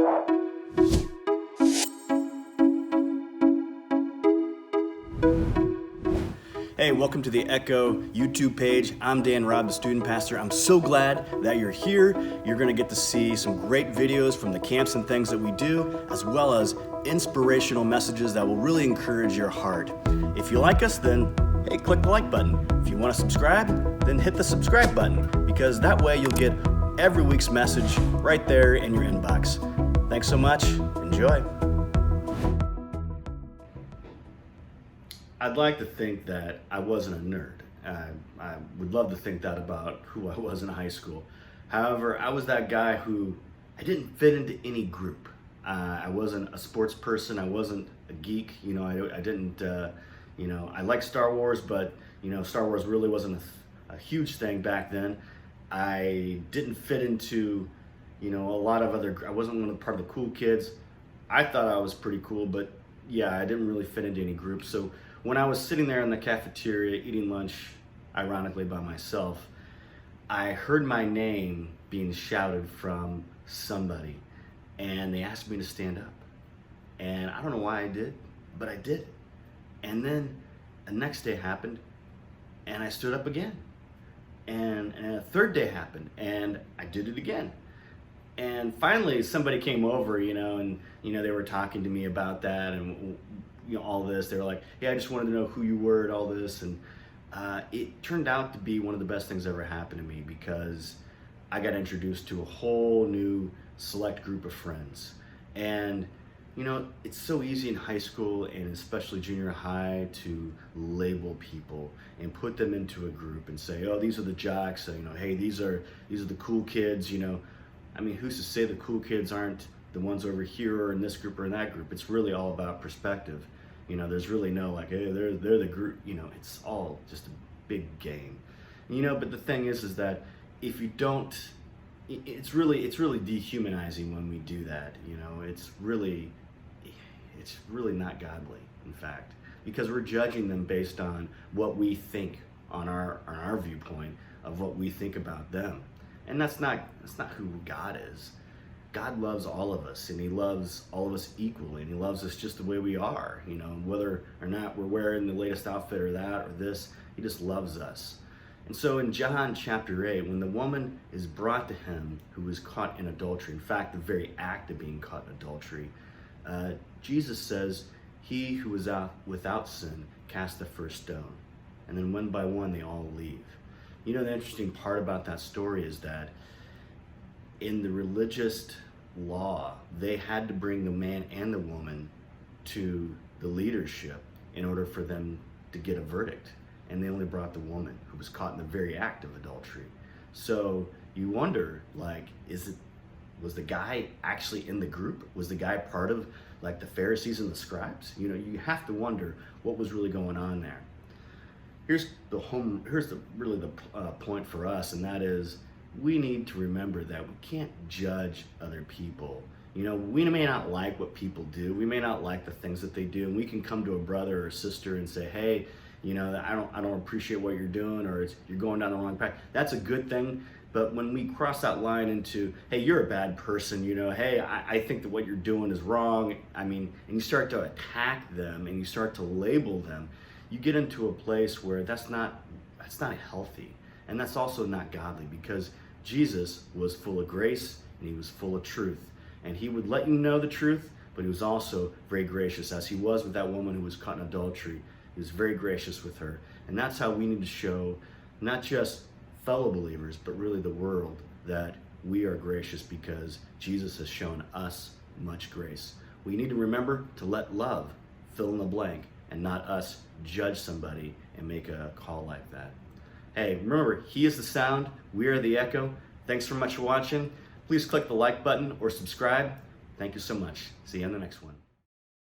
Hey, welcome to the Echo YouTube page. I'm Dan Robb, the student pastor. I'm so glad that you're here. You're gonna get to see some great videos from the camps and things that we do, as well as inspirational messages that will really encourage your heart. If you like us, then hey, click the like button. If you wanna subscribe, then hit the subscribe button, because that way you'll get every week's message right there in your inbox. Thanks so much, enjoy. I'd like to think that I wasn't a nerd. I would love to think that about who I was in high school. However, I was that guy who I didn't fit into any group. I wasn't a sports person. I wasn't a geek. I didn't. I liked Star Wars, but Star Wars really wasn't a huge thing back then. I didn't fit into a lot of other. I wasn't part of the cool kids. I thought I was pretty cool, but yeah, I didn't really fit into any group. So when I was sitting there in the cafeteria eating lunch, ironically by myself, I heard my name being shouted from somebody, and they asked me to stand up. And I don't know why I did, but I did. And then the next day happened, and I stood up again. And a third day happened, and I did it again. And finally, somebody came over, and they were talking to me about that, and all this. They were like, "Hey, I just wanted to know who you were," and all this. And it turned out to be one of the best things that ever happened to me, because I got introduced to a whole new select group of friends. And it's so easy in high school, and especially junior high, to label people and put them into a group and say, "Oh, these are the jocks. Hey, these are the cool kids." Who's to say the cool kids aren't the ones over here or in this group or in that group? It's really all about perspective. There's really no like, hey, they're the group. It's all just a big game. But the thing is that if you don't, it's really dehumanizing when we do that. It's really not godly, in fact, because we're judging them based on what we think on our viewpoint of what we think about them, and that's not who God is. God loves all of us, and he loves all of us equally, and he loves us just the way we are, whether or not we're wearing the latest outfit or that or this, he just loves us. And so in John chapter 8, when the woman is brought to him who was caught in adultery, in fact, the very act of being caught in adultery, Jesus says, "He who is without sin cast the first stone." And then one by one, they all leave. The interesting part about that story is that in the religious law, they had to bring the man and the woman to the leadership in order for them to get a verdict. And they only brought the woman, who was caught in the very act of adultery. So you wonder, was the guy actually in the group? Was the guy part of the Pharisees and the scribes? You have to wonder what was really going on there. Here's the point for us, and that is, we need to remember that we can't judge other people. We may not like what people do. We may not like the things that they do, and we can come to a brother or sister and say, "Hey, I don't appreciate what you're doing," or you're going down the wrong path. That's a good thing. But when we cross that line into, "Hey, you're a bad person," "Hey, I think that what you're doing is wrong," and you start to attack them and you start to label them, you get into a place where that's not healthy. And that's also not godly, because Jesus was full of grace and he was full of truth. And he would let you know the truth, but he was also very gracious, as he was with that woman who was caught in adultery. He was very gracious with her. And that's how we need to show not just fellow believers, but really the world, that we are gracious because Jesus has shown us much grace. We need to remember to let love fill in the blank, and not us judge somebody and make a call like that. Hey, remember, he is the sound, we are the echo. Thanks so much for watching. Please click the like button or subscribe. Thank you so much. See you on the next one.